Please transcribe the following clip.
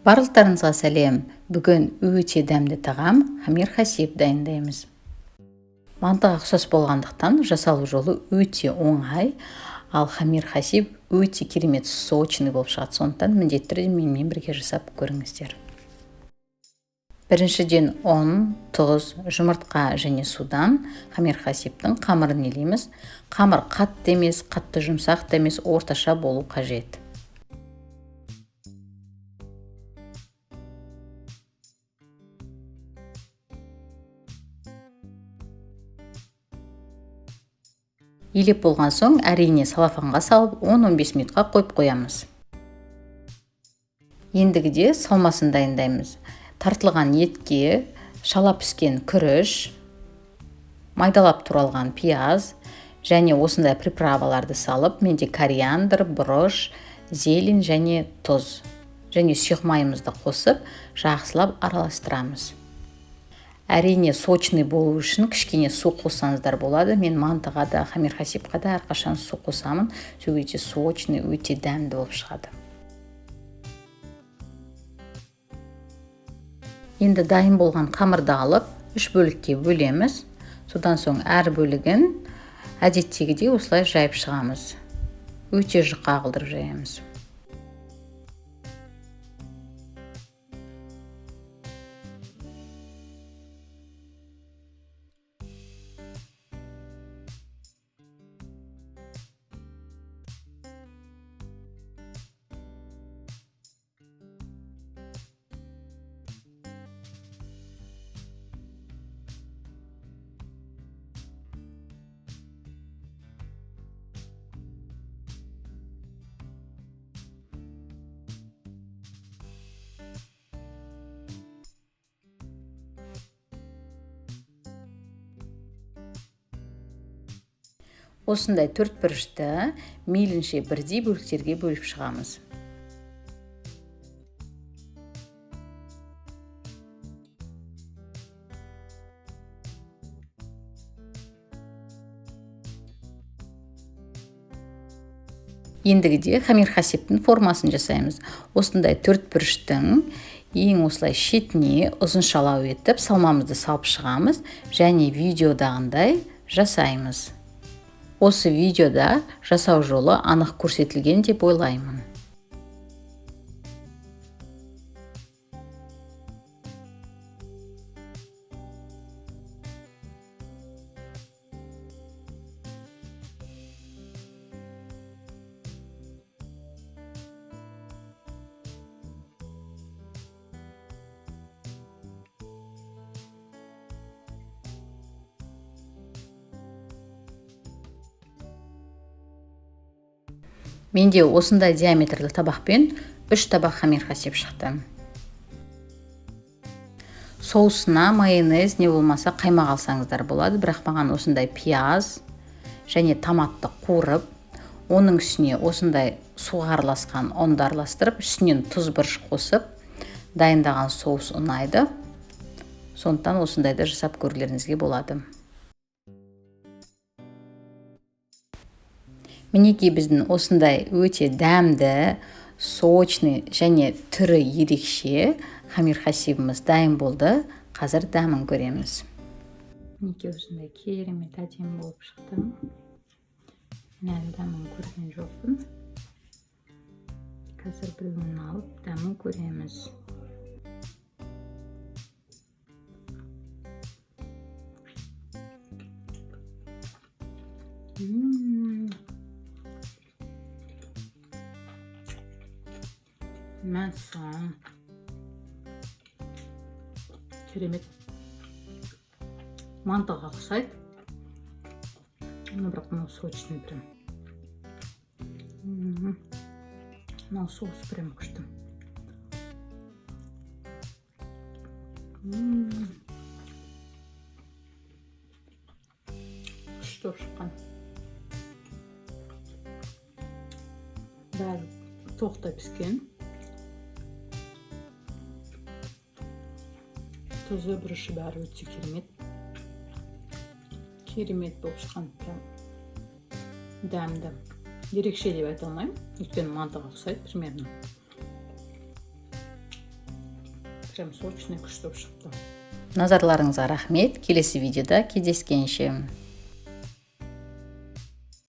Барлықтарыңызға сәлем. Бүгін өте дәмді тағам хамир хасиб дайындаймыз. Мантыға ұқсас болғандықтан жасалу жолы өте оңай, ал хамир хасиб өте керемет сочный болып шығады. Сондықтан міндетті түрде менімен бірге жасап көріңіздер. Біріншіден ұн, тұз, жұмыртқа және судан хамир хасибтің қамырын илейміз. Қамыр қатты емес, қатты жұмсақ та емес, орташа болу қажет. Илеп болған соң әрине салафанға салып 10-15 минутқа қойып қоямыз. Ендігіде салмасын дайындаймыз. Тартылған етке шала піскен күріш, майдалап туралған пияз және осындай приправаларды салып, менде кориандр, бұрыш, зелень және тұз және сұйық майымызды қосып, жақсылап араластырамыз. Әрине сочный болу үшін кішкене су қоссаңыздар болады. Мен мантыға да, хамир хасибқа да әрқашан су қосамын. Сөйтсе сочный, өте дәмді болып шығады. Енді дайын болған қамырды алып, 3 бөлікке бөлеміз. Содан соң әр бөлігін әдеттегідей осылай жайып шығамыз. Өте жұқа қылдырып жаямыз. Осындай 4 бұрышты мейлінше бірдей бөліктерге бөліп шығамыз. Ендігіде хамир хасибтің формасын жасаймыз. Осындай 4 бұрыштың ең осылай шетіне ұзыншалау етіп салмамызды салып шығамыз және видеодағындай жасаймыз. Осы видеода жасау жолы анық көрсетілген деп ойлаймын. Менде осындай диаметрлі табақпен 3 табақ хамир хасиб шықты. Соусына майонез не болмаса қаймақ алсаңыздар болады, бірақ маған осындай пияз және томатты қуырып, оның үстіне осындай суға араласқан ұнды араластырып, үстінен тұз бұрыш қосып, дайындаған соус ұнайды. Сондықтан осындайды жасап көрулеріңізге болады. Мінекей біздің осындай өте дәмді, сочный және түрі ерекше хамир хасибіміз дайын болды. Қазір дәмін көреміз. Мінекей осындай керемет әдемі болып шықты. Әлі дәмін көрген жоқпын. Қазір біреуін алып дәмін көреміз. Мәссаған. Керемет. Мантыға ұқсайды. Бірақ мынау сочный прям. Мынау соус прям күшті. Күшті болып шыққан. Бәрі тоқта піскен. Тұзы бұрышы бәрі өте керемет. Керемет болып шыққан. Дәмді. Ерекше деп айта алмаймын. Өйткені мантыға ұқсайды примерно. прям сочный, күшті болып шықты. Назарларыңызға рахмет. Келесі видеода кездескенше.